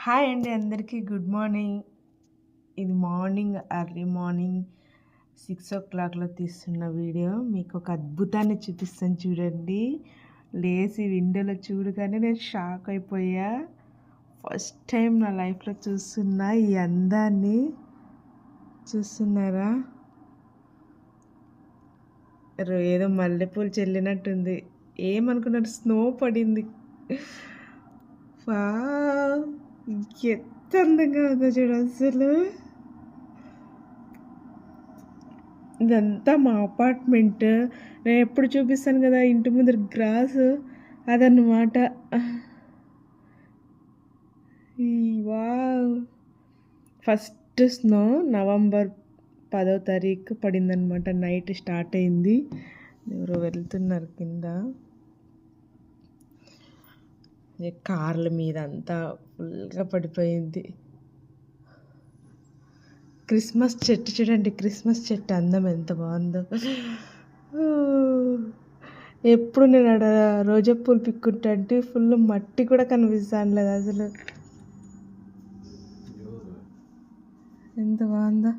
Hi అండి అందరికీ good morning. ఇది మార్నింగ్ ఎర్లీ మార్నింగ్ 6 o'clockలో తీస్తున్న వీడియో. మీకు ఒక అద్భుతాన్ని చూపిస్తాను చూడండి. లేచి విండోలో చూడగానే నేను షాక్ అయిపోయా. ఫస్ట్ టైం నా లైఫ్లో చూస్తున్నా ఈ అందాన్ని. చూస్తున్నారా? ఏదో మల్లెపూలు చెల్లినట్టుంది. ఏమనుకున్నారు, స్నో పడింది. వావ్, ఎంత అందంగా ఉందో చూడు అసలు. ఇదంతా మా అపార్ట్మెంట్. నేను ఎప్పుడు చూపిస్తాను కదా ఇంటి ముందర గ్రాస్, అదన్నమాట. ఈ వావ్, ఫస్ట్ స్నో నవంబర్ 10వ తారీఖు పడిందనమాట. నైట్ స్టార్ట్ అయింది. ఎవరో వెళ్తున్నారు కింద. కార్ల మీద అంతా ఫుల్గా పడిపోయింది. క్రిస్మస్ చెట్టు చూడండి, క్రిస్మస్ చెట్టు అందం ఎంత బాగుందో. ఎప్పుడు నేను ఆడ రోజా పూలు పిక్కుంటా అంటే ఫుల్ మట్టి కూడా కనిపిస్తాను లేదు అసలు. ఎంత బాగుందో.